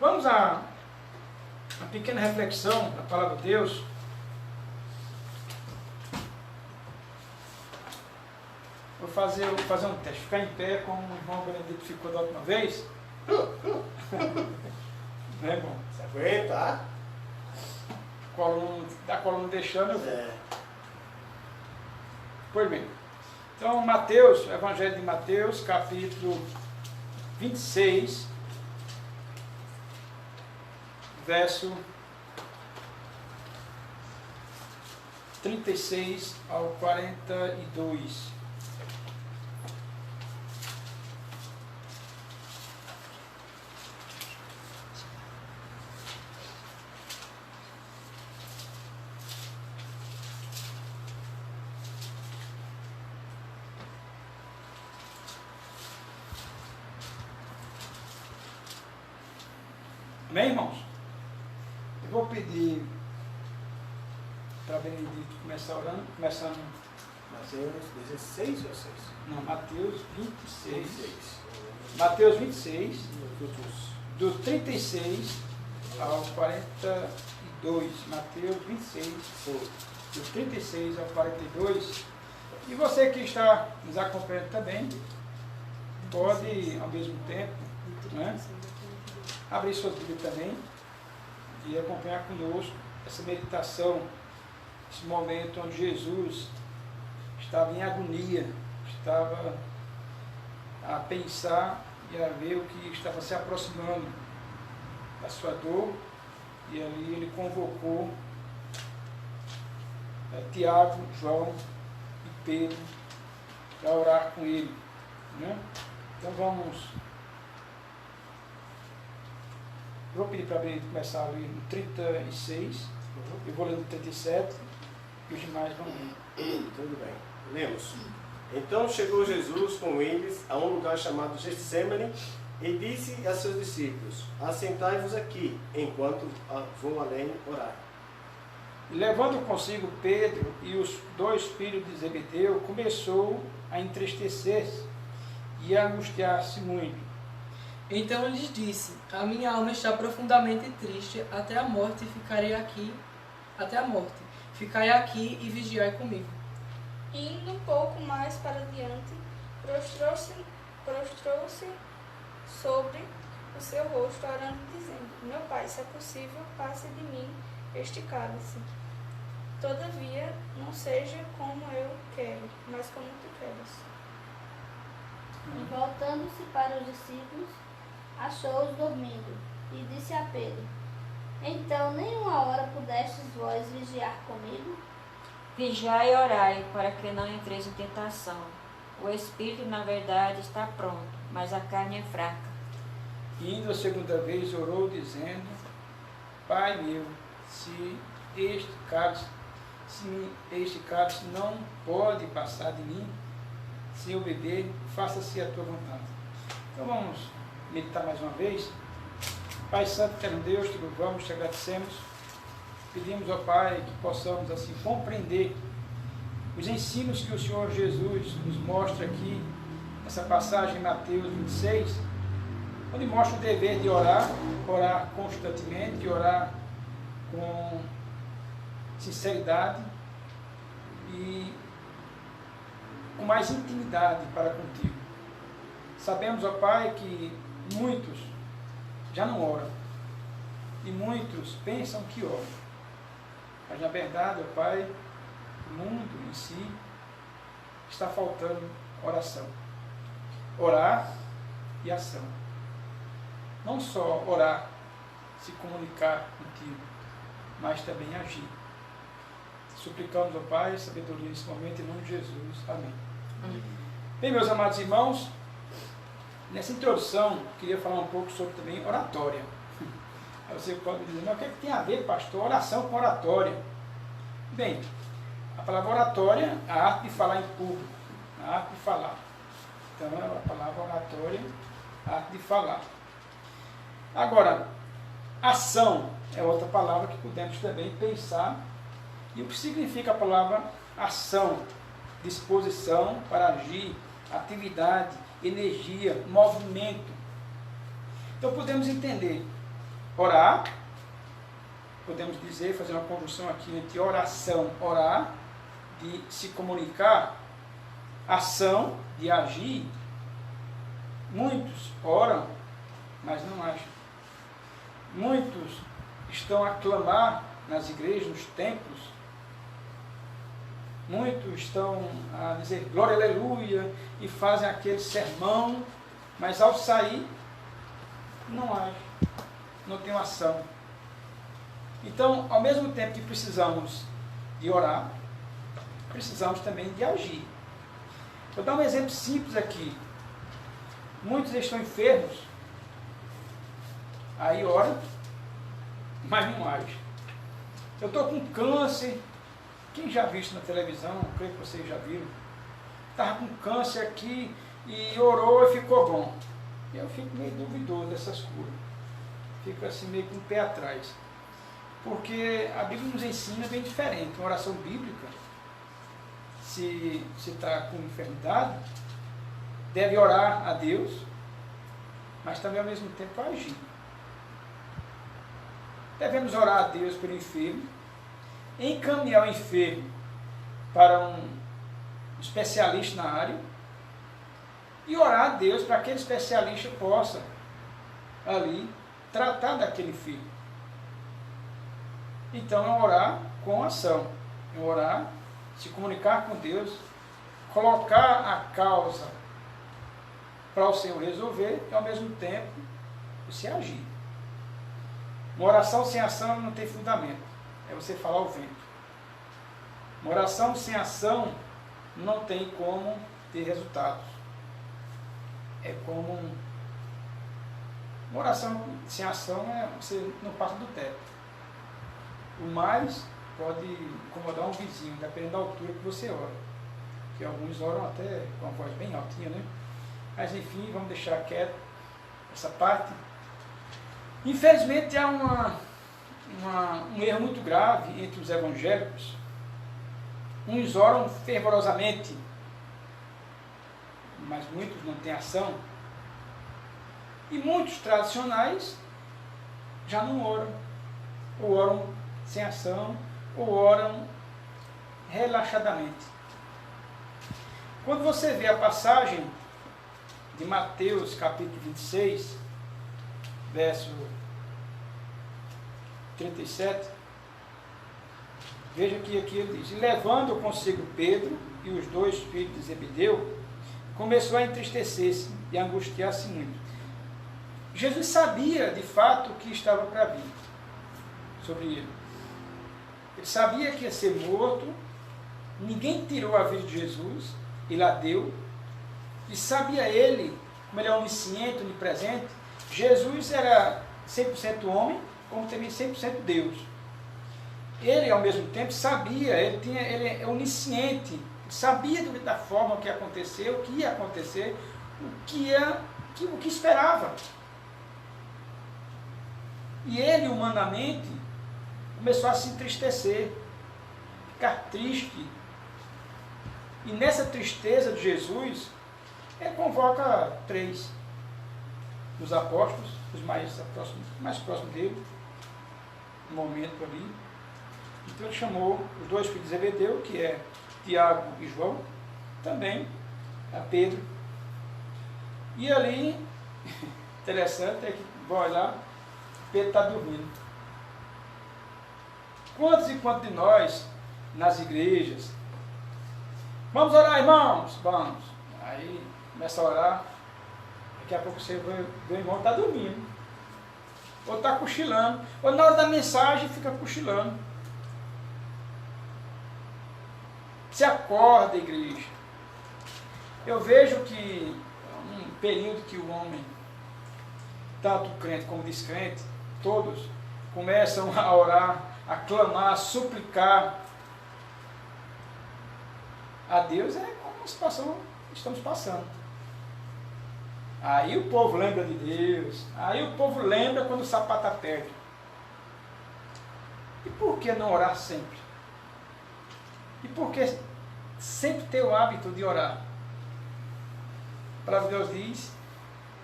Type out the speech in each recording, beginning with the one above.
Vamos a uma pequena reflexão da palavra de Deus. Vou fazer um teste, ficar em pé como o irmão Benedito ficou da última vez. Não é bom? Você aguenta? A coluna deixando, eu vou. Pois bem. Então, Mateus, Evangelho de Mateus, capítulo 26, verso 36 ao 42. Amém, irmãos? Eu vou pedir para Benedito começar orando, começando. Mateus 16 ou 6? Não, Mateus 26. 26. Mateus 26, do 36 ao 42. Mateus 26, do 36 ao 42. E você que está nos acompanhando também, pode, ao mesmo tempo, né, abrir sua Bíblia também e acompanhar conosco essa meditação, esse momento onde Jesus estava em agonia, estava a pensar e a ver o que estava se aproximando da sua dor, e ali ele convocou Tiago, João e Pedro para orar com ele, né? Então vou pedir para ele começar a ler no 36, eu vou ler no 37 e os demais vão ler. Tudo bem. Lemos. Então chegou Jesus com eles a um lugar chamado Getsêmani e disse a seus discípulos: assentai-vos aqui, enquanto vou além orar. E levando consigo Pedro e os dois filhos de Zebedeu, começou a entristecer-se e a angustiar-se muito. Então lhes disse: a minha alma está profundamente triste até a morte, ficarei aqui até a morte. Ficai aqui e vigiai comigo. Indo um pouco mais para diante, prostrou-se sobre o seu rosto, orando, dizendo: meu Pai, se é possível, passe de mim este cálice. Todavia, não seja como eu quero, mas como tu queres. E voltando-se para os discípulos, achou-os dormindo, e disse a Pedro: então nem uma hora pudestes vós vigiar comigo? Vigiai e orai, para que não entreis em tentação. O espírito, na verdade, está pronto, mas a carne é fraca. E indo a segunda vez, orou, dizendo: Pai meu, se este cálice não pode passar de mim, se eu beber, faça-se a tua vontade. Então vamos meditar mais uma vez. Pai Santo, eterno Deus, te louvamos, te agradecemos. Pedimos, ó Pai, que possamos assim compreender os ensinos que o Senhor Jesus nos mostra aqui, nessa passagem em Mateus 26, onde mostra o dever de orar constantemente, orar com sinceridade e com mais intimidade para contigo. Sabemos, ó Pai, que muitos já não oram e muitos pensam que oram. Mas na verdade, ó Pai, o mundo em si está faltando oração. Orar e ação. Não só orar, se comunicar contigo, mas também agir. Suplicamos, ó Pai, sabedoria nesse momento, em nome de Jesus. Amém. Bem, meus amados irmãos, nessa introdução, queria falar um pouco sobre também oratória. Aí você pode dizer, mas o que é que tem a ver, pastor, oração com oratória? Bem, a palavra oratória é a arte de falar em público, a arte de falar. Então, a palavra oratória é a arte de falar. Agora, ação é outra palavra que podemos também pensar. E o que significa a palavra ação? Disposição para agir, atividade, energia, movimento. Então podemos entender orar, podemos dizer, fazer uma conjunção aqui entre oração, orar, de se comunicar, ação, de agir. Muitos oram, mas não agem. Muitos estão a clamar nas igrejas, nos templos. Muitos estão a dizer glória, aleluia, e fazem aquele sermão, mas ao sair, não agem, não tem ação. Então, ao mesmo tempo que precisamos de orar, precisamos também de agir. Vou dar um exemplo simples aqui. Muitos estão enfermos, aí oram, mas não agem. Eu estou com câncer, quem já viu isso na televisão, creio que vocês já viram, estava com câncer aqui e orou e ficou bom. Eu fico meio duvidoso dessas curas, fico assim meio com o pé atrás, porque a Bíblia nos ensina bem diferente. Uma oração bíblica, se está com enfermidade, deve orar a Deus, mas também ao mesmo tempo agir. Devemos orar a Deus pelo enfermo, encaminhar o enfermo para um especialista na área e orar a Deus para que aquele especialista possa ali tratar daquele enfermo. Então é orar com ação, é orar, se comunicar com Deus, colocar a causa para o Senhor resolver e ao mesmo tempo você agir. Uma oração sem ação não tem fundamento, é você falar ao vento. Uma oração sem ação não tem como ter resultados. É como uma oração sem ação, você não passa do teto. O mais pode incomodar um vizinho, dependendo da altura que você ora. Porque alguns oram até com a voz bem altinha, né? Mas enfim, vamos deixar quieto essa parte. Infelizmente há um erro muito grave entre os evangélicos. Uns oram fervorosamente, mas muitos não têm ação. E muitos tradicionais já não oram, ou oram sem ação, ou oram relaxadamente. Quando você vê a passagem de Mateus capítulo 26, verso 37, veja que aqui ele diz: e levando consigo Pedro e os 2 filhos de Zebedeu, começou a entristecer-se e a angustiar-se muito. Jesus sabia de fato o que estava para vir sobre ele. Ele sabia que ia ser morto, ninguém tirou a vida de Jesus, ele a deu, e sabia ele, como ele é onisciente, onipresente, Jesus era 100% homem, como também 100% Deus. Ele, ao mesmo tempo, sabia, ele é onisciente, sabia da forma que ia acontecer, o que ia acontecer, o que esperava. E ele, humanamente, começou a se entristecer, ficar triste. E nessa tristeza de Jesus, ele convoca 3 dos apóstolos, os mais próximos dele, no momento ali. Então ele chamou os 2 filhos de Zebedeu, que é Tiago e João, também a Pedro. E ali, interessante, é que vai lá, Pedro está dormindo. Quantos e quantos de nós, nas igrejas, vamos orar, irmãos? Vamos. Aí começa a orar, daqui a pouco você vê o irmão está dormindo, ou está cochilando, ou na hora da mensagem fica cochilando. Se acorda, igreja. Eu vejo que um período que o homem, tanto crente como descrente, todos começam a orar, a clamar, a suplicar a Deus, é como a situação que estamos passando. Aí o povo lembra de Deus, aí o povo lembra quando o sapato aperta. E por que não orar sempre? E por que sempre ter o hábito de orar? A palavra de Deus diz,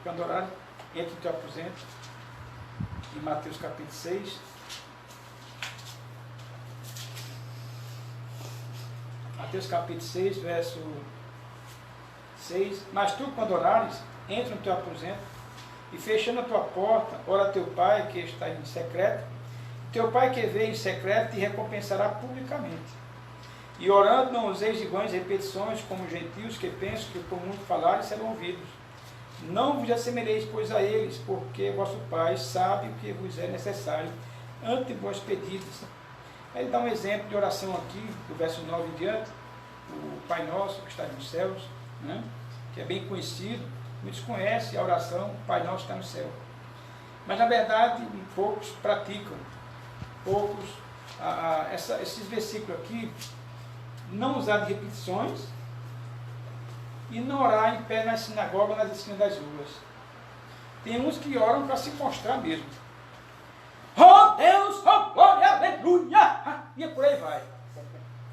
quando orar, entre no teu aposento, em Mateus capítulo 6. Mateus capítulo 6, verso 6. Mas tu, quando orares, entra no teu aposento, e fechando a tua porta, ora a teu Pai que está em secreto. Teu Pai que vê em secreto te recompensará publicamente. E orando, não useis de vãs repetições, como gentios que pensam que por muito falarem serão ouvidos. Não vos assemelheis, pois, a eles, porque vosso Pai sabe o que vos é necessário antes de vós pedidos. Ele dá um exemplo de oração aqui, do verso 9 em diante, o Pai Nosso que está nos céus, né? Que é bem conhecido, muitos conhecem a oração Pai Nosso que está no céu. Mas, na verdade, poucos praticam, poucos, esses versículos aqui, não usar de repetições e não orar em pé na sinagoga, nas esquinas das ruas. Tem uns que oram para se mostrar mesmo. Oh Deus, oh glória, aleluia! E por aí vai.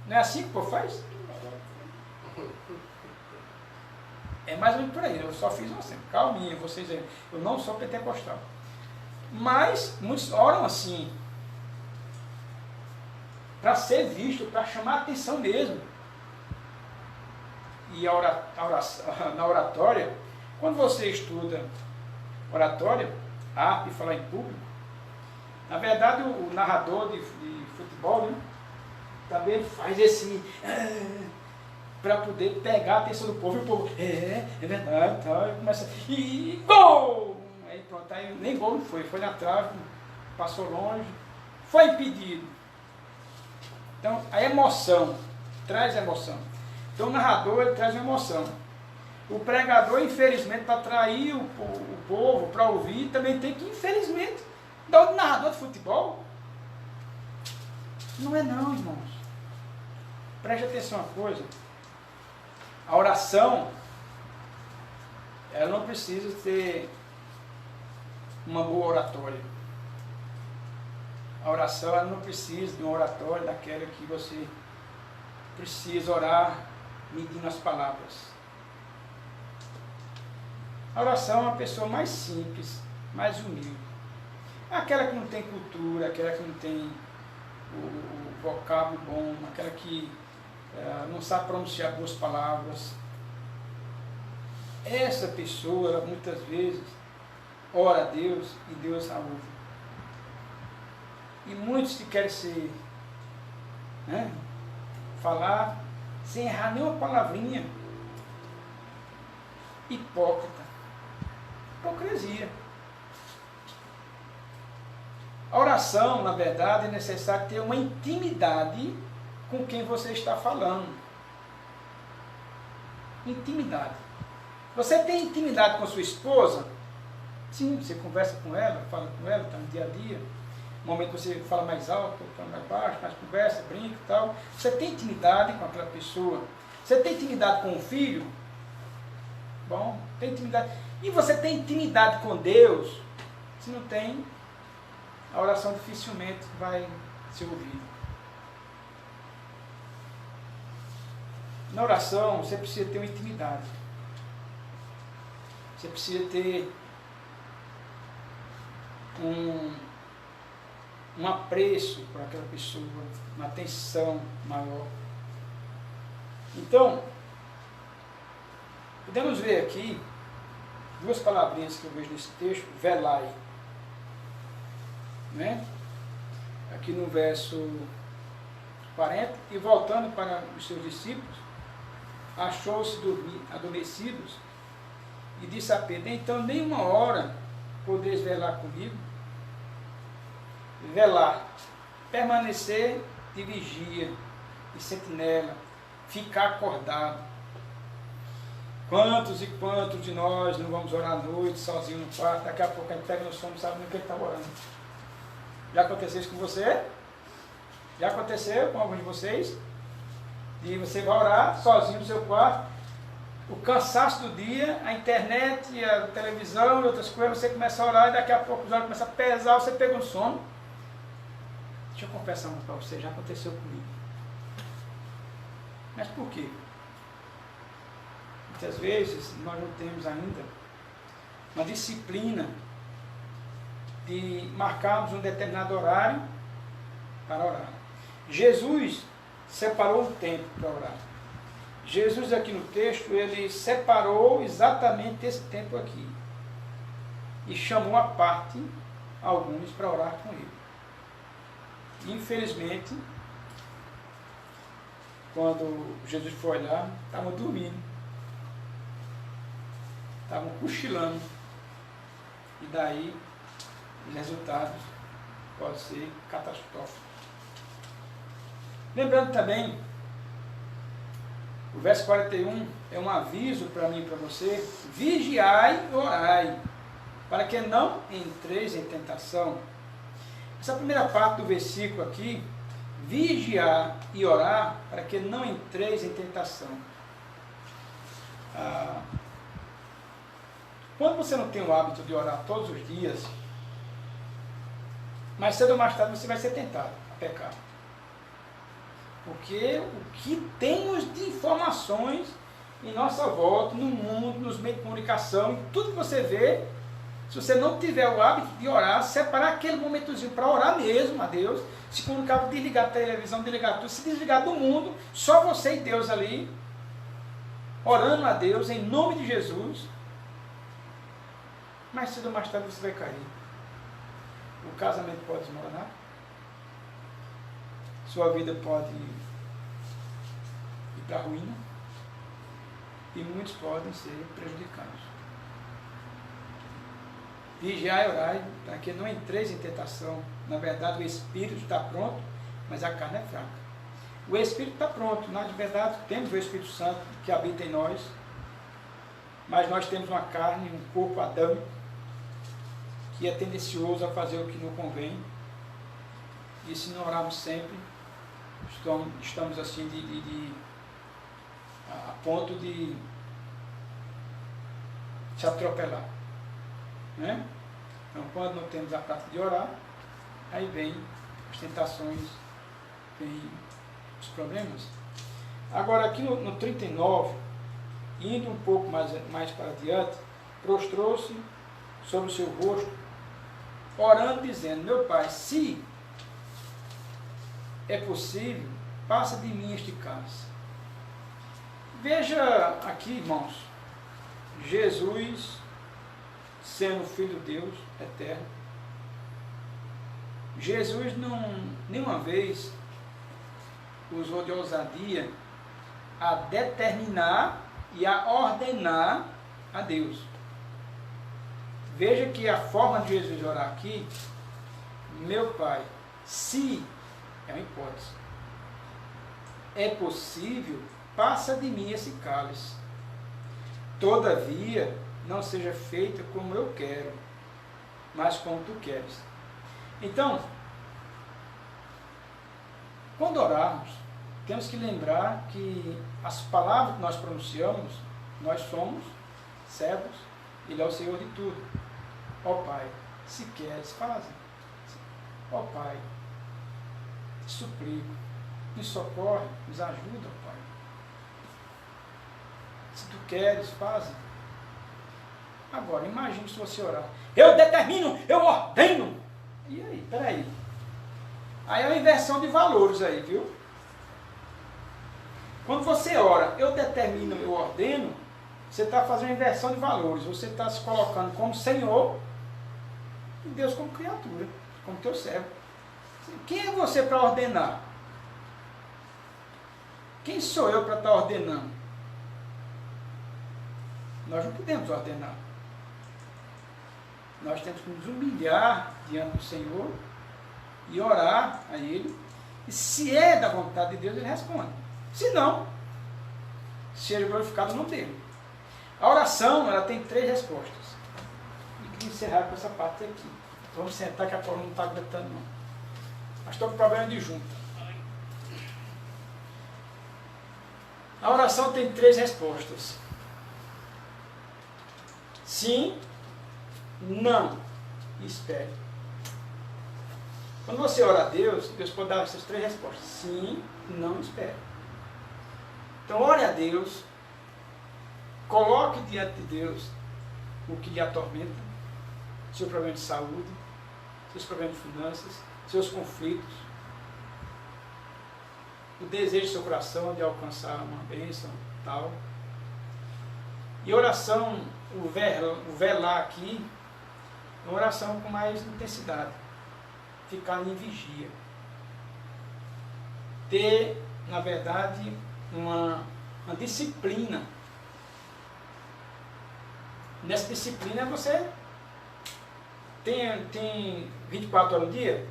Não é assim que o povo faz? É mais ou menos por aí. Eu só fiz assim, calminha, vocês aí. Eu não sou pentecostal. Mas muitos oram assim, para ser visto, para chamar a atenção mesmo. E na oratória, quando você estuda oratória, arte de falar em público, na verdade o narrador de futebol, né, também faz esse para poder pegar a atenção do povo, e o povo, é verdade, tal, e começa, e gol! Aí pronto, aí nem gol não foi na trave, passou longe, foi impedido. Então, a emoção, traz emoção. Então, o narrador, ele traz emoção. O pregador, infelizmente, para atrair o povo, para ouvir, também tem que, infelizmente, dar o narrador de futebol. Não é não, irmãos. Preste atenção uma coisa. A oração, ela não precisa ter uma boa oratória. A oração, ela não precisa de uma oratória daquela que você precisa orar medindo as palavras. A oração é uma pessoa mais simples, mais humilde. Aquela que não tem cultura, aquela que não tem o vocábulo bom, aquela que não sabe pronunciar boas palavras. Essa pessoa, muitas vezes, ora a Deus e Deus a ouve. E muitos que querem ser, né, falar sem errar nenhuma palavrinha. Hipócrita. Hipocrisia. A oração, na verdade, é necessário ter uma intimidade com quem você está falando. Intimidade. Você tem intimidade com sua esposa? Sim, você conversa com ela, fala com ela, está no dia a dia. No momento que você fala mais alto, fala mais baixo, mais conversa, brinca e tal. Você tem intimidade com aquela pessoa. Você tem intimidade com o filho? Bom, tem intimidade. E você tem intimidade com Deus? Se não tem, a oração dificilmente vai ser ouvida. Na oração, você precisa ter uma intimidade. Você precisa ter um apreço por aquela pessoa, uma atenção maior. Então, podemos ver aqui duas palavrinhas que eu vejo nesse texto, velai. Né? Aqui no verso 40, e voltando para os seus discípulos, achou-se adormecidos, e disse a Pedro, então nenhuma hora podeis velar comigo? Velar, permanecer de vigia, de sentinela, ficar acordado. Quantos e quantos de nós não vamos orar à noite, sozinho no quarto, daqui a pouco a gente pega no sono, não sabe nem o que ele está orando. Já aconteceu isso com você? Já aconteceu com alguns de vocês? E você vai orar sozinho no seu quarto, o cansaço do dia, a internet, a televisão e outras coisas, você começa a orar e daqui a pouco os olhos começam a pesar, você pega um sono. Deixa eu confessar uma para você, já aconteceu comigo. Mas por quê? Muitas vezes nós não temos ainda uma disciplina de marcarmos um determinado horário para orar. Jesus separou um tempo para orar. Jesus aqui no texto, ele separou exatamente esse tempo aqui. E chamou à parte alguns para orar com ele. Infelizmente, quando Jesus foi olhar, estavam dormindo. Estavam cochilando. E daí, os resultados podem ser catastróficos. Lembrando também, o verso 41 é um aviso para mim e para você: vigiai e orai, para que não entreis em tentação. Essa primeira parte do versículo aqui, vigiar e orar, para que não entreis em tentação. Quando você não tem o hábito de orar todos os dias, mais cedo ou mais tarde você vai ser tentado a pecar. Porque o que temos de informações em nossa volta, no mundo, nos meios de comunicação, em tudo que você vê, se você não tiver o hábito de orar, separar aquele momentozinho para orar mesmo a Deus, se comunicar, desligar a televisão, desligar tudo, se desligar do mundo, só você e Deus ali, orando a Deus em nome de Jesus, mais cedo ou mais tarde você vai cair. O casamento pode desmoronar, sua vida pode ir para a ruína, e muitos podem ser prejudicados. Vigiai e orai, para que não entreis em tentação. Na verdade, o Espírito está pronto, mas a carne é fraca. O Espírito está pronto, na verdade, temos o Espírito Santo que habita em nós, mas nós temos uma carne, um corpo adâmico, que é tendencioso a fazer o que não convém, e se não orarmos sempre, estamos assim a ponto de se atropelar. Né? Então, quando não temos a prática de orar, aí vem as tentações, vem os problemas. Agora, aqui no 39, indo um pouco mais para adiante, prostrou-se sobre o seu rosto, orando, dizendo: meu Pai, se é possível, passa de mim este cálice. Veja aqui, irmãos, Jesus sendo Filho de Deus eterno. Jesus nenhuma vez usou de ousadia a determinar e a ordenar a Deus. Veja que a forma de Jesus orar aqui, meu Pai, se, é uma hipótese, é possível, passa de mim esse cálice. Todavia, não seja feita como eu quero, mas como tu queres. Então, quando orarmos, temos que lembrar que as palavras que nós pronunciamos, nós somos servos, Ele é o Senhor de tudo. Ó Pai, se queres, faze. Ó Pai, te suplico, nos socorre, nos ajuda, ó Pai. Se tu queres, faze. Agora, imagine se você orar: eu determino, eu ordeno. E aí, peraí. Aí é uma inversão de valores aí, viu? Quando você ora, eu determino, eu ordeno, você está fazendo uma inversão de valores. Você está se colocando como Senhor e Deus como criatura, como teu servo. Quem é você para ordenar? Quem sou eu para estar ordenando? Nós não podemos ordenar. Nós temos que nos humilhar diante do Senhor e orar a Ele. E se é da vontade de Deus, Ele responde. Se não, seja glorificado o nome dEle. A oração, ela tem 3 respostas. E queria encerrar com essa parte aqui. Vamos sentar que a Paula não está aguentando não. Mas estou com problema de junta. A oração tem 3 respostas. Sim, não e espere. Quando você ora a Deus, Deus pode dar essas 3 respostas: sim, não e espere. Então ore a Deus, coloque diante de Deus o que lhe atormenta, seu problema de saúde, seus problemas de finanças, seus conflitos, o desejo do seu coração de alcançar uma bênção, tal. E oração, o velar aqui, é uma oração com mais intensidade. Ficar em vigia. Ter, na verdade, uma disciplina. Nessa disciplina você tem 24 horas no dia.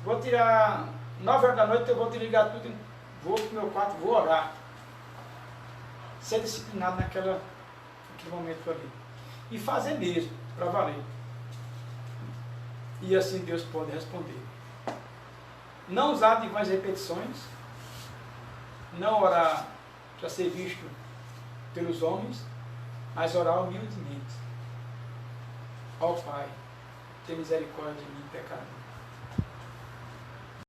Vou tirar 9 horas da noite, eu vou desligar tudo, vou para o meu quarto, vou orar. Ser disciplinado naquele momento ali. E fazer mesmo, para valer. E assim Deus pode responder. Não usar de vãs repetições. Não orar para ser visto pelos homens, mas orar humildemente. Ó Pai, tem misericórdia de mim, pecador.